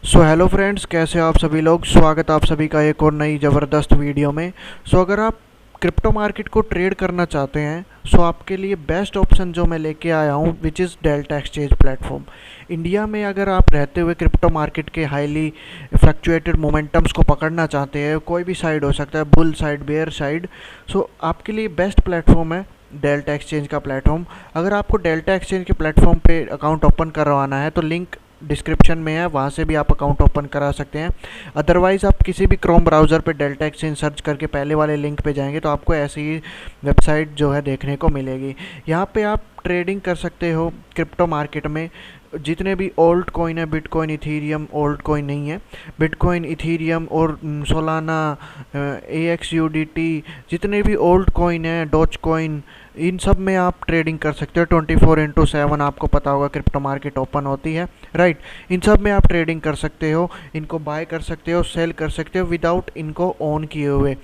Hello friends, कैसे हो आप सभी लोग। स्वागत है आप सभी का एक और नई ज़बरदस्त वीडियो में। अगर आप क्रिप्टो मार्केट को ट्रेड करना चाहते हैं, आपके लिए बेस्ट ऑप्शन जो मैं लेके आया हूँ which is delta exchange platform. India में अगर आप रहते हुए क्रिप्टो मार्केट के हाईली फ्लक्चुएटेड मोमेंटम्स को पकड़ना चाहते हैं, कोई भी साइड हो सकता है, बुल साइड, बेयर साइड, आपके लिए बेस्ट प्लेटफॉर्म है डेल्टा एक्सचेंज का प्लेटफॉर्म। अगर आपको डेल्टा एक्सचेंज के प्लेटफॉर्म पे अकाउंट ओपन करवाना है तो लिंक डिस्क्रिप्शन में है, वहाँ से भी आप अकाउंट ओपन करा सकते हैं। अदरवाइज़ आप किसी भी क्रोम ब्राउज़र पे डेल्टा एक्सचेंज सर्च करके पहले वाले लिंक पे जाएंगे तो आपको ऐसी ही वेबसाइट जो है देखने को मिलेगी। यहाँ पे आप ट्रेडिंग कर सकते हो क्रिप्टो मार्केट में। जितने भी ओल्ड कॉइन है, बिटकॉइन, इथीरियम, ओल्ड कॉइन नहीं है, बिटकॉइन, इथीरियम और सोलाना, AXUDT, जितने भी ओल्ड कॉइन है, डॉज कॉइन, इन सब में आप ट्रेडिंग कर सकते हो। 24/7 आपको पता होगा क्रिप्टो मार्केट ओपन होती है, राइट। इन सब में आप ट्रेडिंग कर सकते हो, इनको बाय कर सकते हो, सेल कर सकते हो विदाउट इनको ऑन किए हुए।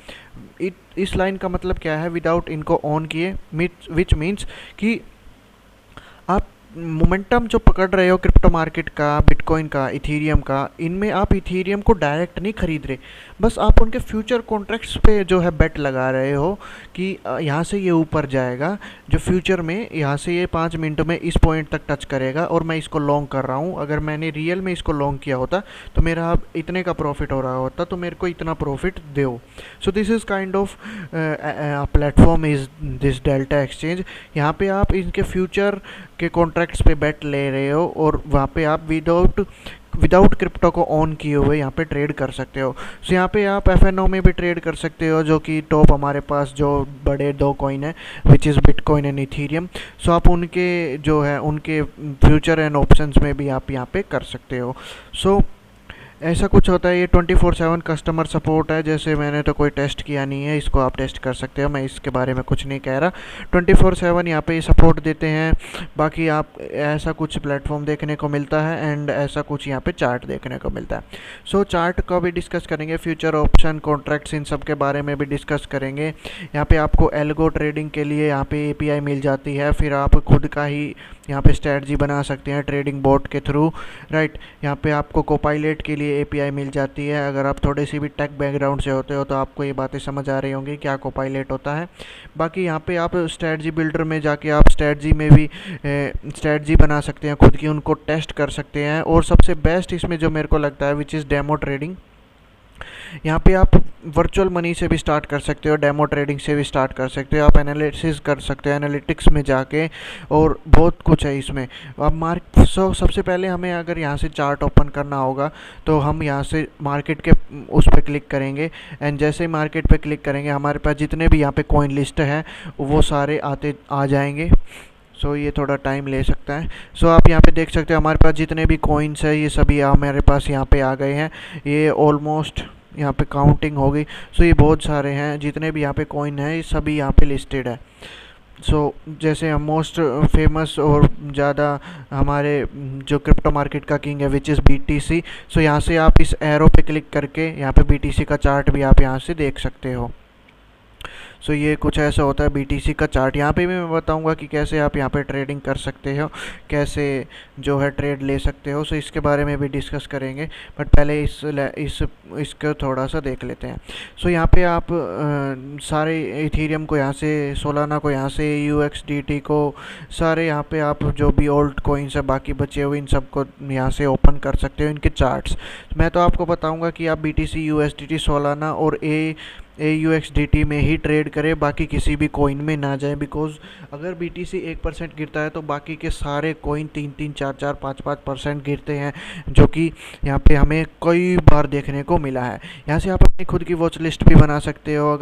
इस लाइन का मतलब क्या है, विदाउट इनको ऑन किए, विच मीन्स कि आप मोमेंटम जो पकड़ रहे हो क्रिप्टो मार्केट का, बिटकॉइन का, इथीरियम का, इनमें आप इथीरियम को डायरेक्ट नहीं खरीद रहे, बस आप उनके फ्यूचर कॉन्ट्रैक्ट्स पे जो है बेट लगा रहे हो कि यहाँ से ये ऊपर जाएगा, जो फ्यूचर में यहाँ से ये 5 मिनट में इस पॉइंट तक टच करेगा और मैं इसको लॉन्ग कर रहा हूँ। अगर मैंने रियल में इसको लॉन्ग किया होता तो मेरा अब इतने का प्रॉफिट हो रहा होता, तो मेरे को इतना प्रॉफिट दो। So this is kind of platform is this delta exchange. यहाँ पे आप इनके फ्यूचर के कॉन्ट्रैक्ट्स पे बेट ले रहे हो और वहाँ पे आप विदाउट क्रिप्टो को ऑन किए हुए यहाँ पे ट्रेड कर सकते हो। यहाँ पे आप FNO में भी ट्रेड कर सकते हो, जो कि टॉप हमारे पास जो बड़े 2 कॉइन है which is bitcoin and Ethereum. आप उनके जो है उनके फ्यूचर एंड ऑप्शंस में भी आप यहाँ पे कर सकते हो। ऐसा कुछ होता है। ये 24/7 कस्टमर सपोर्ट है। जैसे मैंने तो कोई टेस्ट किया नहीं है, इसको आप टेस्ट कर सकते हो, मैं इसके बारे में कुछ नहीं कह रहा। 24/7 यहाँ पे सपोर्ट देते हैं। बाकी आप ऐसा कुछ प्लेटफॉर्म देखने को मिलता है एंड ऐसा कुछ यहाँ पे चार्ट देखने को मिलता है। चार्ट का भी डिस्कस करेंगे, फ्यूचर ऑप्शन कॉन्ट्रैक्ट्स, इन सब के बारे में भी डिस्कस करेंगे। यहाँ पे आपको एल्गो ट्रेडिंग के लिए यहाँ पे API मिल जाती है, फिर आप खुद का ही यहाँ पे स्ट्रेटजी बना सकते हैं ट्रेडिंग बोट के थ्रू, राइट। यहाँ पे आपको कोपायलट के लिए API मिल जाती है। अगर आप थोड़े सी भी टेक बैकग्राउंड से होते हो तो आपको ये बातें समझ आ रही होंगी क्या कोपायलट होता है। बाकी यहाँ पे आप स्ट्रेटजी बिल्डर में जाके आप स्ट्रेटजी में भी स्ट्रेटजी बना सकते हैं खुद की, उनको टेस्ट कर सकते हैं। और सबसे बेस्ट इसमें जो मेरे को लगता है विच इज़ डेमो ट्रेडिंग। यहाँ पे आप वर्चुअल मनी से भी स्टार्ट कर सकते हो, डेमो ट्रेडिंग से भी स्टार्ट कर सकते हो, आप एनालिसिस कर सकते हो एनालिटिक्स में जाके, और बहुत कुछ है इसमें। अब सबसे पहले हमें अगर यहाँ से चार्ट ओपन करना होगा तो हम यहाँ से मार्केट के उस पर क्लिक करेंगे एंड जैसे ही मार्केट पे क्लिक करेंगे हमारे पास जितने भी यहाँ पे कॉइन लिस्ट है वो सारे आ जाएंगे। ये थोड़ा टाइम ले सकता है। आप यहाँ पे देख सकते हो हमारे पास जितने भी कॉइन्स है ये सभी हमारे पास यहाँ पे आ गए हैं। ये ऑलमोस्ट यहाँ पे काउंटिंग हो गई। ये बहुत सारे हैं, जितने भी यहाँ पे कॉइन है ये सभी यहाँ पे लिस्टेड है। जैसे हम मोस्ट फेमस और ज़्यादा हमारे जो क्रिप्टो मार्केट का किंग है विच इज़ BTC। यहाँ से आप इस एरो पे क्लिक करके यहाँ पे BTC का चार्ट भी आप यहाँ से देख सकते हो। ये कुछ ऐसा होता है BTC का चार्ट। यहाँ पे भी मैं बताऊँगा कि कैसे आप यहाँ पे ट्रेडिंग कर सकते हो, कैसे जो है ट्रेड ले सकते हो। इसके बारे में भी डिस्कस करेंगे, बट पहले इसको थोड़ा सा देख लेते हैं। यहाँ पे आप सारे इथीरियम को यहाँ से, सोलाना को यहाँ से, UXDT को, सारे यहाँ पे आप जो भी ओल्ड कॉइन्स है बाकी बचे हुए इन सब को यहाँ से ओपन कर सकते हो, इनके चार्ट्स। मैं तो आपको बताऊँगा कि आप BTC, USDT, सोलाना और AUXDT में ही ट्रेड करें, बाकी किसी भी कॉइन में ना जाए। बिकॉज अगर BTC 1% गिरता है तो बाकी के सारे कॉइन 3-3, 4-4, 5-5% गिरते हैं, जो कि यहाँ पे हमें कई बार देखने को मिला है। यहाँ से आप अपनी खुद की वॉच लिस्ट भी बना सकते हो।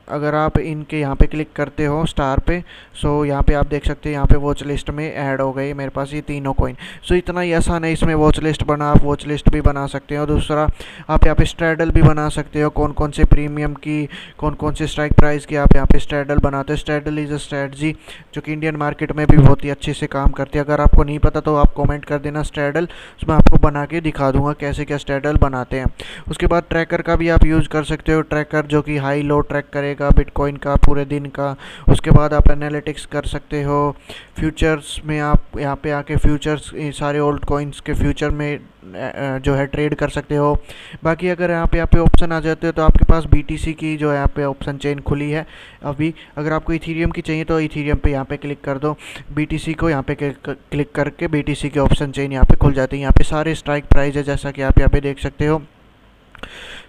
अगर आप इनके यहाँ पे क्लिक करते हो स्टार पे, यहाँ पे आप देख सकते हैं यहाँ पे वॉच लिस्ट में ऐड हो गई मेरे पास ये तीनों कॉइन। इतना ही आसान है इसमें वॉच लिस्ट बना, आप वॉच लिस्ट भी बना सकते हो। दूसरा, आप यहाँ पे स्ट्रैडल भी बना सकते हो, कौन कौन से प्रीमियम की, कौन कौन से स्ट्राइक प्राइस की आप यहाँ पे स्ट्रैडल बनाते हो। स्ट्रैडल इज़ अ स्ट्रैटजी जो कि इंडियन मार्केट में भी बहुत ही अच्छे से काम करती है। अगर आपको नहीं पता तो आप कॉमेंट कर देना स्ट्रैडल, मैं आपको बना के दिखा दूँगा कैसे क्या स्ट्रैडल बनाते हैं। उसके बाद ट्रैकर का भी आप यूज़ कर सकते हो, ट्रैकर जो कि हाई लो ट्रैक करेगा का, बिटकॉइन का, पूरे दिन का। उसके बाद आप एनालिटिक्स कर सकते हो। फ्यूचर्स में आप यहाँ पे आके फ्यूचर्स सारे ओल्ड कॉइन्स के फ्यूचर में जो है ट्रेड कर सकते हो। बाकी अगर यहाँ पे ऑप्शन आ जाते हो तो आपके पास BTC की जो है यहाँ पे ऑप्शन चेन खुली है अभी। अगर आपको इथीरियम की चाहिए तो इथीरियम पे यहाँ पे क्लिक कर दो, BTC को यहाँ पे क्लिक करके BTC के ऑप्शन चेन यहाँ पे खुल जाते हैं। यहाँ पे सारे स्ट्राइक प्राइस है जैसा कि आप यहाँ पे देख सकते हो।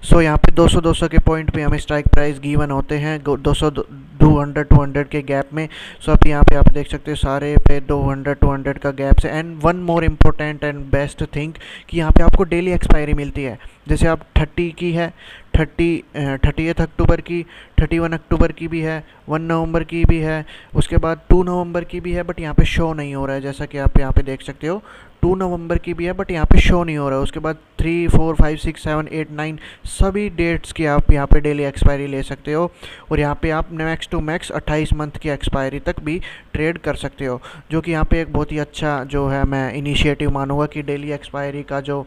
सो यहाँ पे 200 के पॉइंट पे हमें स्ट्राइक प्राइस गिवन होते हैं 200 के गैप में। सो अब यहाँ पे आप देख सकते हो सारे पे 200 का गैप से। And one more important and best thing कि यहाँ पे आपको डेली एक्सपायरी मिलती है। जैसे आप 30 की है, 30 अक्टूबर की, 31 अक्टूबर की भी है, 1 नवंबर की भी है, उसके बाद 2 नवंबर की भी है, बट यहाँ पे शो नहीं हो रहा है जैसा कि आप यहाँ पे देख सकते हो। 2 नवंबर की भी है बट यहाँ पे शो नहीं हो रहा है। उसके बाद 3, 4, 5, 6, 7, 8, 9 सभी डेट्स की आप यहाँ पे डेली एक्सपायरी ले सकते हो। और यहाँ पे आप मैक्स टू मैक्स 28 मंथ की एक्सपायरी तक भी ट्रेड कर सकते हो, जो कि यहाँ पे एक बहुत ही अच्छा जो है मैं इनिशिएटिव मानूंगा कि डेली एक्सपायरी का जो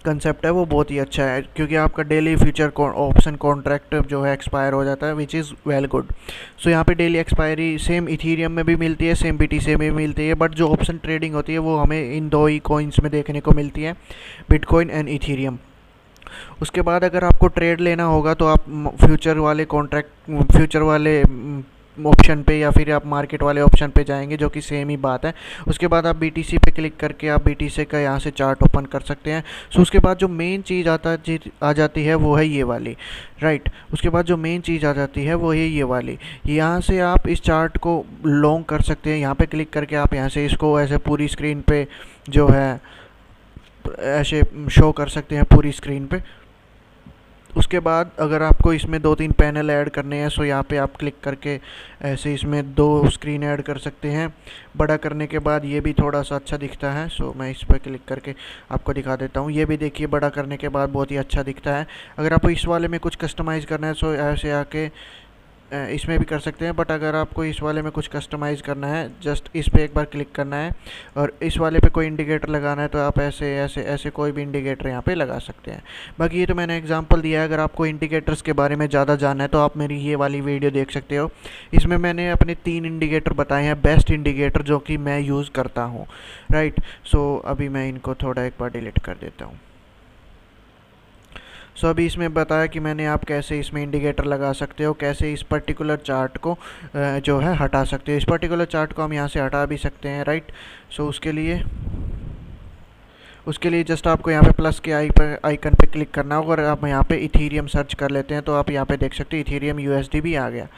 कंसेप्ट है वो बहुत ही अच्छा है, क्योंकि आपका डेली फ्यूचर ऑप्शन कॉन्ट्रैक्ट जो है एक्सपायर हो जाता है, विच इज़ वेल गुड। सो यहाँ पे डेली एक्सपायरी सेम इथीरियम में भी मिलती है, सेम BTC में भी मिलती है, बट जो ऑप्शन ट्रेडिंग होती है वो हमें इन दो ही कॉइन्स में देखने को मिलती है, बिटकॉइन एंड इथीरियम। उसके बाद अगर आपको ट्रेड लेना होगा तो आप फ्यूचर वाले ऑप्शन पे या फिर आप मार्केट वाले ऑप्शन पे जाएंगे, जो कि सेम ही बात है। उसके बाद आप BTC पे क्लिक करके आप BTC का यहाँ से चार्ट ओपन कर सकते हैं। सो उसके बाद जो मेन चीज़ आ जाती है वो है ये वाली, राइट। उसके बाद जो मेन चीज़ आ जाती है वो है ये वाली। यहाँ से आप इस चार्ट को लॉन्ग कर सकते हैं। यहाँ पे क्लिक करके आप यहाँ से इसको ऐसे पूरी स्क्रीन पे जो है ऐसे शो कर सकते हैं पूरी स्क्रीन पे। उसके बाद अगर आपको इसमें 2-3 पैनल ऐड करने हैं, सो यहाँ पे आप क्लिक करके ऐसे इसमें 2 स्क्रीन ऐड कर सकते हैं। बड़ा करने के बाद ये भी थोड़ा सा अच्छा दिखता है। सो मैं इस पर क्लिक करके आपको दिखा देता हूँ। ये भी देखिए बड़ा करने के बाद बहुत ही अच्छा दिखता है। अगर आपको इस वाले में कुछ कस्टमाइज़ करना है सो ऐसे आके इसमें भी कर सकते हैं, बट अगर आपको इस वाले में कुछ कस्टमाइज़ करना है जस्ट इस पे एक बार क्लिक करना है और इस वाले पे कोई इंडिकेटर लगाना है तो आप ऐसे ऐसे ऐसे कोई भी इंडिकेटर यहाँ पे लगा सकते हैं। बाकी ये तो मैंने एग्जांपल दिया है। अगर आपको इंडिकेटर्स के बारे में ज़्यादा जानना है तो आप मेरी ये वाली वीडियो देख सकते हो। इसमें मैंने अपने 3 इंडिकेटर बताए हैं, बेस्ट इंडिकेटर जो कि मैं यूज़ करता हूँ, राइट। सो अभी मैं इनको थोड़ा एक बार डिलीट कर देता हूँ। सो अभी इसमें बताया कि मैंने आप कैसे इसमें इंडिकेटर लगा सकते हो, कैसे इस पर्टिकुलर चार्ट को जो है हटा सकते हो। इस पर्टिकुलर चार्ट को हम यहाँ से हटा भी सकते हैं, राइट। सो उसके लिए जस्ट आपको यहाँ पे प्लस के आइकन पे क्लिक करना होगा और आप यहाँ पे इथीरियम सर्च कर लेते हैं तो आप यहाँ पे देख सकते हो इथीरियम USD भी आ गया।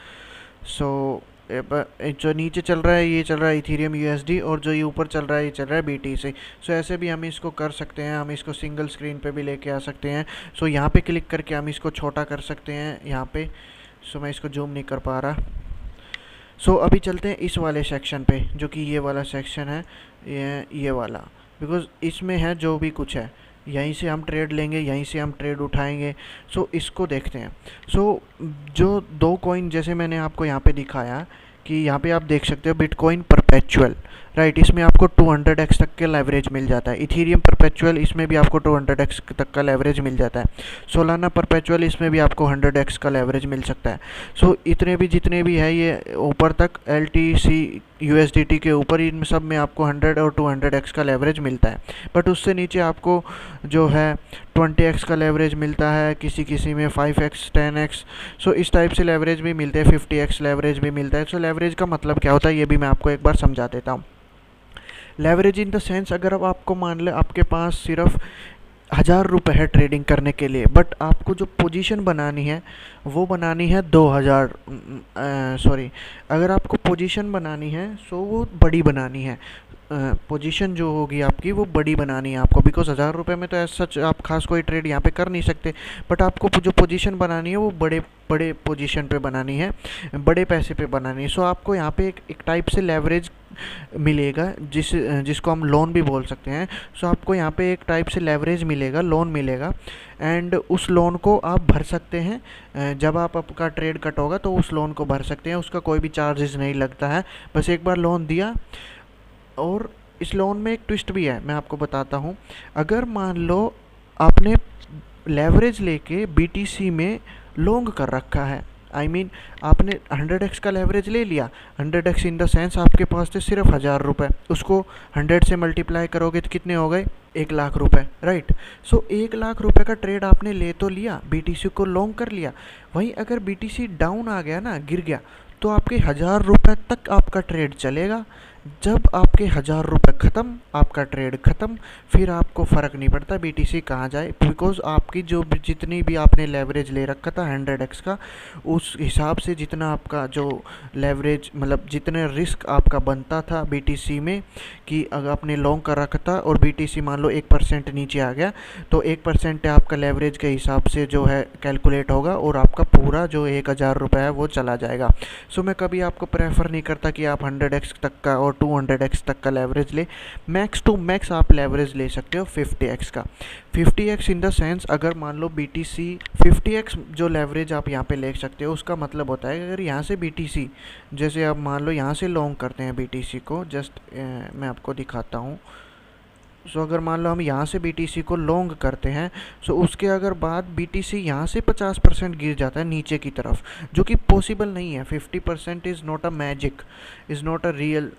सो जो नीचे चल रहा है ये चल रहा है इथीरियम USD और जो ये ऊपर चल रहा है ये चल रहा है BTC। सो ऐसे भी हम इसको कर सकते हैं, हम इसको सिंगल स्क्रीन पे भी लेके आ सकते हैं। सो यहाँ पे क्लिक करके हम इसको छोटा कर सकते हैं यहाँ पे। सो मैं इसको जूम नहीं कर पा रहा। सो अभी चलते हैं इस वाले सेक्शन पे, जो कि ये वाला सेक्शन है, ये वाला, बिकॉज इसमें है जो भी कुछ है यहीं से हम ट्रेड लेंगे, यहीं से हम ट्रेड उठाएंगे। सो इसको देखते हैं। सो जो 2 कॉइन जैसे मैंने आपको यहाँ पे दिखाया कि यहाँ पे आप देख सकते हो बिटकॉइन परपेचुअल, राइट। इसमें आपको 200x तक के लेवरेज मिल जाता है। इथीरियम परपेचुअल इसमें भी आपको 200x तक का लेवरेज मिल जाता है। सोलाना परपेचुअल इसमें भी आपको 100x का लेवरेज मिल सकता है। सो इतने भी जितने भी है ये ऊपर तक LTC USDT के ऊपर इन सब में आपको 100 और 200x का लेवरेज मिलता है। बट उससे नीचे आपको जो है 20x का लेवरेज मिलता है, किसी में 5x 10x। सो इस टाइप से लेवरेज भी मिलते हैं, 50x लेवरेज भी मिलता है। सो लेवरेज का मतलब क्या होता है ये भी मैं आपको एक बार समझा देता हूँ। लेवरेज इन द सेंस, अगर अब आपको मान ले आपके पास सिर्फ 1000 रुपये है ट्रेडिंग करने के लिए, बट आपको जो पोजीशन बनानी है वो बनानी है 2000, सॉरी, अगर आपको पोजीशन बनानी है सो वो बड़ी बनानी है। पोजीशन जो होगी आपकी वो बड़ी बनानी है आपको, बिकॉज 1000 रुपये में तो ऐसा सच आप खास कोई ट्रेड यहाँ पे कर नहीं सकते। बट आपको जो पोजीशन बनानी है वो बड़े पोजीशन पे बनानी है, बड़े पैसे पे बनानी है। सो आपको यहाँ पे एक टाइप से लेवरेज मिलेगा जिसको हम लोन भी बोल सकते हैं। सो आपको यहाँ पे एक टाइप से लेवरेज मिलेगा, लोन मिलेगा, एंड उस लोन को आप भर सकते हैं। जब आपका ट्रेड कट होगा तो उस लोन को भर सकते हैं, उसका कोई भी चार्जेस नहीं लगता है। बस एक बार लोन दिया। और इस लोन में एक ट्विस्ट भी है, मैं आपको बताता हूँ। अगर मान लो आपने लेवरेज लेके BTC में लॉन्ग कर रखा है आई मीन आपने 100x का लेवरेज ले लिया, 100x इन द सेंस आपके पास थे सिर्फ 1000 रुपये, उसको 100 से मल्टीप्लाई करोगे तो कितने हो गए, 1 लाख रुपए, राइट। सो 1 लाख रुपए का ट्रेड आपने ले तो लिया, बीटीसी को लॉन्ग कर लिया। वहीं अगर बीटीसी डाउन आ गया ना, गिर गया, तो आपके 1000 रुपये तक आपका ट्रेड चलेगा। जब आपके 1000 रुपये ख़त्म, आपका ट्रेड ख़त्म, फिर आपको फ़र्क नहीं पड़ता बीटीसी कहाँ जाए, बिकॉज आपकी जो जितनी भी आपने लेवरेज ले रखा था 100x का, उस हिसाब से जितना आपका जो लेवरेज मतलब जितने रिस्क आपका बनता था बीटीसी में, कि अगर आपने लॉन्ग कर रखा था और बीटीसी मान लो 1% नीचे आ गया, तो 1% आपका लेवरेज के हिसाब से जो है कैलकुलेट होगा और आपका पूरा जो 1000 रुपये है वो चला जाएगा। सो मैं कभी आपको प्रेफर नहीं करता कि आप 100x तक का और 200x तक का लेवरेज ले। मैक्स टू मैक्स आप लेवरेज ले सकते हो 50x का। 50x इन द सेंस अगर मान लो BTC 50x जो लेवरेज आप यहाँ पे ले सकते हो, उसका मतलब होता है कि अगर यहाँ से BTC, जैसे आप मान लो यहाँ से लॉन्ग करते हैं BTC को, जस्ट मैं आपको दिखाता हूँ। सो अगर मान लो हम यहाँ से BTC को लॉन्ग करते हैं, सो उसके अगर बाद BTC यहाँ से 50% गिर जाता है नीचे की तरफ, जो कि पॉसिबल नहीं है। 50% is not a magic, is not a real,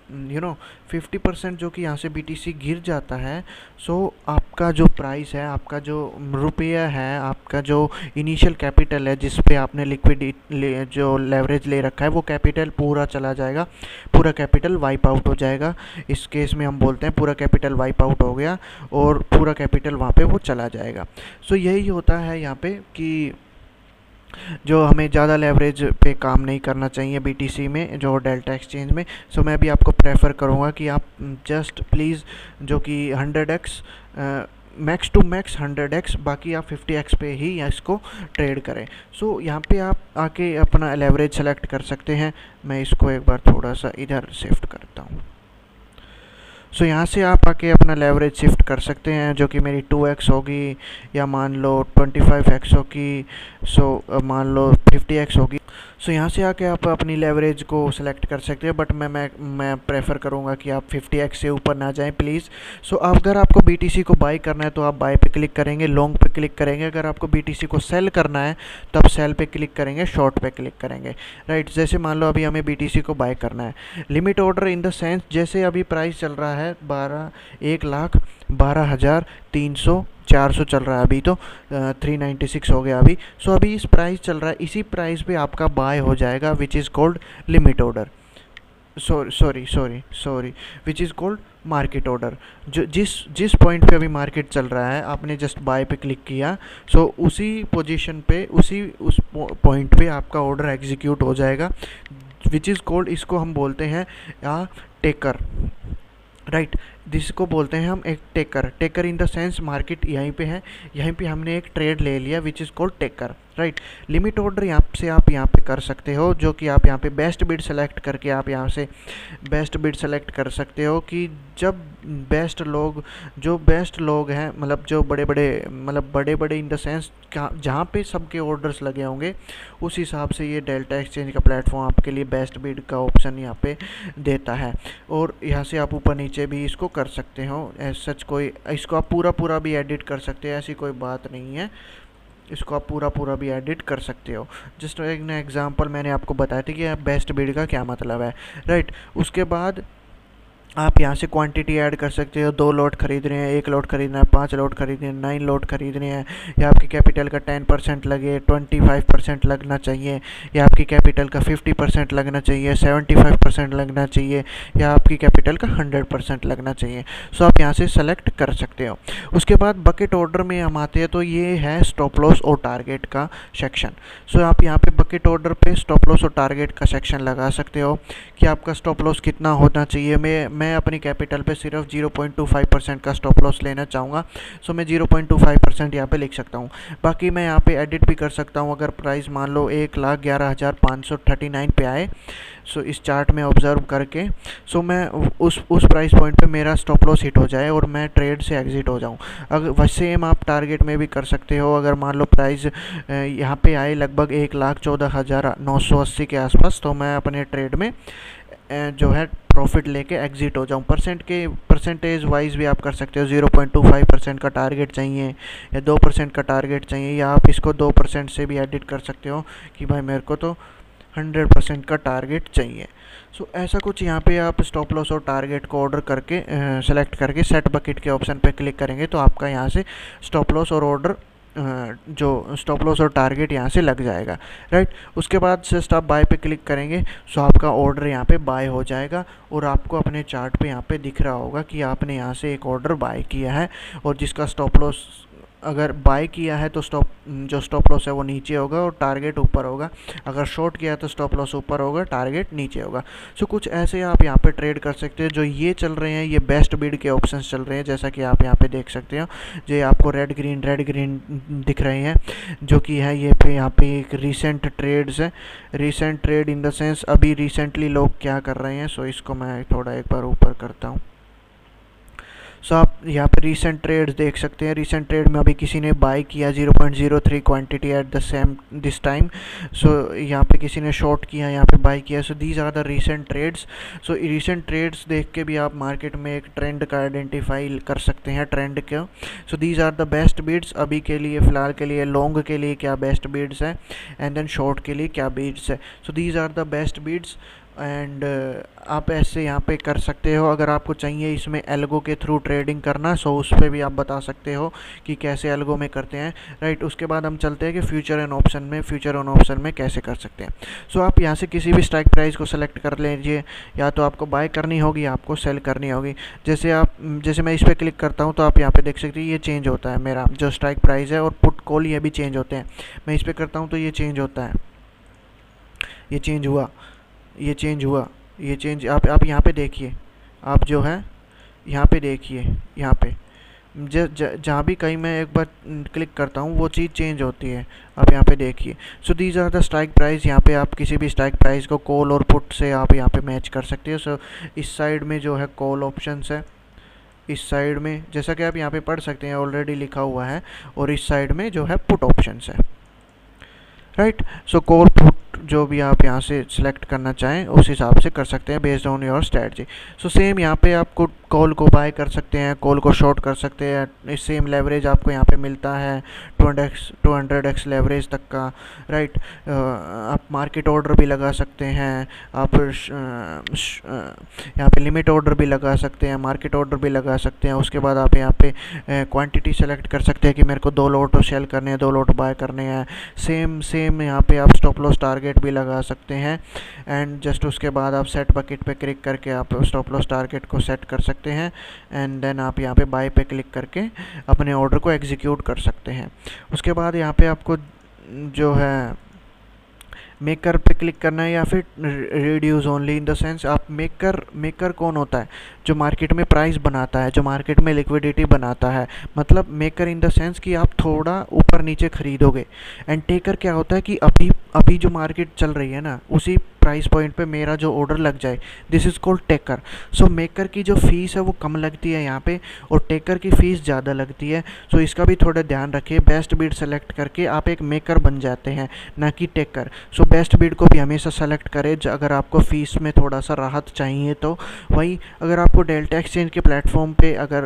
50% जो कि यहाँ से BTC गिर जाता है, सो आपका जो प्राइस है, आपका जो रुपया है, आपका जो इनिशियल कैपिटल है जिस पे आपने जो लेवरेज ले रखा है, वो कैपिटल पूरा चला जाएगा, पूरा कैपिटल वाइप आउट हो जाएगा। इस केस में हम बोलते हैं पूरा कैपिटल वाइप आउट हो गया और पूरा कैपिटल वहाँ पे वो चला जाएगा। सो यही होता है यहाँ पे कि जो हमें ज़्यादा लेवरेज पे काम नहीं करना चाहिए BTC में, जो डेल्टा एक्सचेंज में। सो मैं भी आपको प्रेफर करूँगा कि आप जस्ट प्लीज़ जो कि 100x max to max 100x, बाकी आप 50x पे ही इसको ट्रेड करें। सो यहाँ पे आप आके अपना लेवरेज सेलेक्ट कर सकते हैं। मैं इसको एक बार थोड़ा सा इधर शिफ्ट करता हूँ। सो यहाँ से आप आके अपना लेवरेज शिफ्ट कर सकते हैं, जो कि मेरी 2x होगी या मान लो 25x होगी, सो मान लो 50x होगी। सो यहाँ से आके आप अपनी लेवरेज को सिलेक्ट कर सकते हैं, बट मैं प्रेफर करूँगा कि आप 50x से ऊपर ना जाएं प्लीज़। सो अगर आपको BTC को बाई करना है तो आप बाई पे क्लिक करेंगे, लॉन्ग पे क्लिक करेंगे। अगर आपको BTC को सेल करना है तो आप सेल पे क्लिक करेंगे, शॉर्ट पे क्लिक करेंगे, राइट। जैसे मान लो अभी हमें BTC को बाई करना है। Limit order in the sense, जैसे अभी प्राइस चल रहा है 1,12,300 400 चल रहा है अभी, तो 396 हो गया अभी। सो अभी इस प्राइस चल रहा है, इसी प्राइस पे आपका बाय हो जाएगा, which is called limit order, sorry which is called market order. जो जिस पॉइंट पे अभी मार्केट चल रहा है, आपने जस्ट बाय पे क्लिक किया, सो उसी पोजीशन पे उस पॉइंट पे आपका ऑर्डर एग्जीक्यूट हो जाएगा, विच इज़ कॉल्ड, इसको हम बोलते हैं टेकर, राइट। जिसको बोलते हैं हम एक taker in the sense market यहीं पे है, यहीं पे हमने एक ट्रेड ले लिया, which is called taker, right. Limit order यहाँ से आप यहाँ पे कर सकते हो, जो कि आप यहाँ पे बेस्ट बिड सेलेक्ट करके आप यहाँ से बेस्ट बिड सेलेक्ट कर सकते हो कि जब बेस्ट लोग हैं, मतलब जो बड़े बड़े इन द सेंस जहाँ पे सबके ऑर्डर्स लगे होंगे, उस हिसाब से ये डेल्टा एक्सचेंज का प्लेटफॉर्म आपके लिए बेस्ट बिड का ऑप्शन यहाँ पे देता है। और यहाँ से आप ऊपर नीचे भी इसको कर सकते हो, एज सच कोई इसको आप पूरा भी एडिट कर सकते हैं, ऐसी कोई बात नहीं है, इसको आप पूरा भी एडिट कर सकते हो। जस्ट एक एग्जांपल मैंने आपको बताया था कि बेस्ट बिड का क्या मतलब है, राइट। उसके बाद आप यहाँ से क्वांटिटी ऐड कर सकते हो, 2 लॉट खरीद रहे हैं, 1 लॉट खरीदना है, 5 लॉट खरीदने हैं, 9 लॉट खरीदने हैं, या आपकी कैपिटल का 10% लगे, 25% लगना चाहिए, या आपकी कैपिटल का 50% लगना चाहिए, 75% लगना चाहिए, या आपकी कैपिटल का 100% लगना चाहिए। सो आप यहाँ से सेलेक्ट कर सकते हो। उसके बाद बकेट ऑर्डर में हम आते हैं, तो ये है स्टॉप लॉस और टारगेट का सेक्शन। सो आप यहाँ पे बकेट ऑर्डर पे स्टॉप लॉस और टारगेट का सेक्शन लगा सकते हो कि आपका स्टॉप लॉस कितना होना चाहिए। मैं अपनी कैपिटल पे सिर्फ 0.25% का स्टॉप लॉस लेना चाहूँगा, सो मैं 0.25% यहाँ पे लिख सकता हूँ। बाकी मैं यहाँ पे एडिट भी कर सकता हूँ। अगर प्राइस मान लो 1,11,539 पे आए, सो इस चार्ट में ऑब्जर्व करके, सो मैं उस प्राइस पॉइंट पे मेरा स्टॉप लॉस हिट हो जाए और मैं ट्रेड से एग्जिट हो जाऊँ। अगर सेम आप टारगेट में भी कर सकते हो। अगर मान लो प्राइस यहाँ पे आए लगभग 1,14,980 के आसपास, तो मैं अपने ट्रेड में जो है प्रॉफिट लेके एग्जिट हो जाऊँ। परसेंटेज वाइज भी आप कर सकते हो, 0.25% का टारगेट चाहिए या 2% का टारगेट चाहिए, या आप इसको 2% से भी एडिट कर सकते हो कि भाई मेरे को तो 100% का टारगेट चाहिए। सो ऐसा कुछ यहाँ पे आप स्टॉप लॉस और टारगेट को ऑर्डर करके सेलेक्ट करके सेट बकेट के ऑप्शन पे क्लिक करेंगे तो आपका यहाँ से स्टॉप लॉस और ऑर्डर जो स्टॉप लॉस और टारगेट यहाँ से लग जाएगा, राइट। उसके बाद जस्ट आप बाय पे क्लिक करेंगे सो आपका ऑर्डर यहाँ पे बाय हो जाएगा और आपको अपने चार्ट पे यहाँ पे दिख रहा होगा कि आपने यहाँ से एक ऑर्डर बाय किया है और जिसका स्टॉप लॉस अगर बाय किया है तो स्टॉप लॉस है वो नीचे होगा और टारगेट ऊपर होगा, अगर शॉर्ट किया है तो स्टॉप लॉस ऊपर होगा, टारगेट नीचे होगा। सो कुछ ऐसे आप यहाँ पे ट्रेड कर सकते हैं। जो ये चल रहे हैं ये बेस्ट बिड के ऑप्शंस चल रहे हैं, जैसा कि आप यहाँ पे देख सकते हो। जो आपको रेड ग्रीन दिख रहे हैं जो कि है ये पे यहाँ पे एक रीसेंट ट्रेड्स है। Recent trade in the sense अभी रिसेंटली लोग क्या कर रहे हैं। सो इसको मैं थोड़ा एक बार ऊपर करता हूँ। सो आप यहाँ पे रीसेंट ट्रेड्स देख सकते हैं। रीसेंट ट्रेड में अभी किसी ने बाय किया 0.03 quantity at the same this time. So यहाँ पे किसी ने शॉर्ट किया, यहाँ पे बाय किया। So these are the recent trades. So recent trades देख के भी आप मार्केट में एक ट्रेंड का आइडेंटिफाई कर सकते हैं, ट्रेंड का। So these are the best bids अभी के लिए, फ़िलहाल के लिए। लॉन्ग के लिए क्या बेस्ट बिड्स है एंड देन शॉर्ट के लिए क्या बिड्स है। So these are the best bids and आप ऐसे यहाँ पे कर सकते हो। अगर आपको चाहिए इसमें एल्गो के थ्रू ट्रेडिंग करना सो उस पर भी आप बता सकते हो कि कैसे एल्गो में करते हैं, राइट। उसके बाद हम चलते हैं कि फ्यूचर एंड ऑप्शन में कैसे कर सकते हैं। सो आप यहाँ से किसी भी स्ट्राइक प्राइस को सेलेक्ट कर लीजिए, या तो आपको बाय करनी होगी या आपको सेल करनी होगी। जैसे मैं इस पर क्लिक करता हूँ तो आप यहाँ पे देख सकते हैं ये चेंज होता है, मेरा जो स्ट्राइक प्राइस है और पुट कॉल ये भी चेंज होते हैं। मैं इस पर करता हूँ तो ये चेंज होता है, ये चेंज हुआ, ये चेंज आप यहाँ पे देखिए। आप जो है यहाँ पे देखिए, यहाँ पे जहाँ भी कहीं मैं एक बार क्लिक करता हूँ वो चीज़ चेंज होती है। आप यहाँ पे देखिए। So these are the strike price. यहाँ पे आप किसी भी स्ट्राइक प्राइस को कॉल और पुट से आप यहाँ पे मैच कर सकते हो। सो इस साइड में जो है कॉल ऑप्शंस है, इस साइड में जैसा कि आप यहाँ पे पढ़ सकते हैं ऑलरेडी लिखा हुआ है, और इस साइड में जो है पुट ऑप्शंस है, राइट। सो कॉल पुट जो भी आप यहाँ से सिलेक्ट करना चाहें उस हिसाब से कर सकते हैं based on your strategy. So same यहाँ पे आपको कॉल को बाय कर सकते हैं, कॉल को शॉर्ट कर सकते हैं। सेम लेवरेज आपको यहाँ पे मिलता है 200x लेवरेज तक का, राइट। आप मार्केट ऑर्डर भी लगा सकते हैं, आप यहाँ पे लिमिट ऑर्डर भी लगा सकते हैं, मार्केट ऑर्डर भी लगा सकते हैं। उसके बाद आप यहाँ पे क्वांटिटी सेलेक्ट कर सकते हैं कि मेरे को 2 लॉट सेल करने हैं, 2 लॉट बाय करने हैं। सेम यहाँ पे आप स्टॉप लॉस टारगेट भी लगा सकते हैं एंड जस्ट उसके बाद आप सेट बकेट पे क्लिक करके आप स्टॉप लॉस टारगेट को सेट कर सकते हैं एंड देन आप यहाँ पे बाय पे क्लिक करके अपने ऑर्डर को एग्जीक्यूट कर सकते हैं। उसके बाद यहाँ पे आपको जो है मेकर पे क्लिक करना है या फिर reduce only. In the sense आप मेकर कौन होता है, जो मार्केट में प्राइस बनाता है, जो मार्केट में लिक्विडिटी बनाता है। मतलब मेकर इन द सेंस कि आप थोड़ा ऊपर नीचे खरीदोगे, एंड टेकर क्या होता है कि अभी जो मार्केट चल रही है ना उसी प्राइस पॉइंट पे मेरा जो ऑर्डर लग जाए, this is called taker. So maker की जो फीस है वो कम लगती है यहाँ पे और टेकर की फ़ीस ज़्यादा लगती है। सो इसका भी थोड़ा ध्यान रखिए। बेस्ट बिड सेलेक्ट करके आप एक मेकर बन जाते हैं, ना कि टेकर। सो बेस्ट बिड को भी हमेशा सेलेक्ट करें अगर आपको फ़ीस में थोड़ा सा राहत चाहिए तो। वही अगर आपको डेल्टा एक्सचेंज के प्लेटफॉर्म पे अगर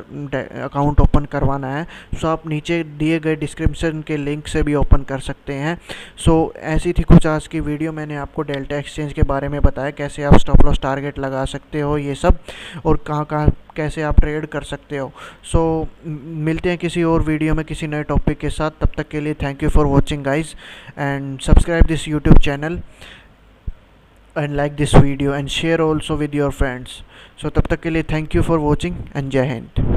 अकाउंट ओपन करवाना है सो आप नीचे दिए गए डिस्क्रिप्शन के लिंक से भी ओपन कर सकते हैं। सो ऐसी थी कुछ आज की वीडियो। मैंने आपको डेल्टा एक्सचेंज के बारे में बताया, कैसे आप स्टॉप लॉस टारगेट लगा सकते हो ये सब, और कहाँ कैसे आप ट्रेड कर सकते हो। सो मिलते हैं किसी और वीडियो में किसी नए टॉपिक के साथ। तब तक के लिए thank you for watching guys and subscribe this YouTube channel and like this video and share also with your friends. So तब तक के लिए thank you for watching and जय हिंद।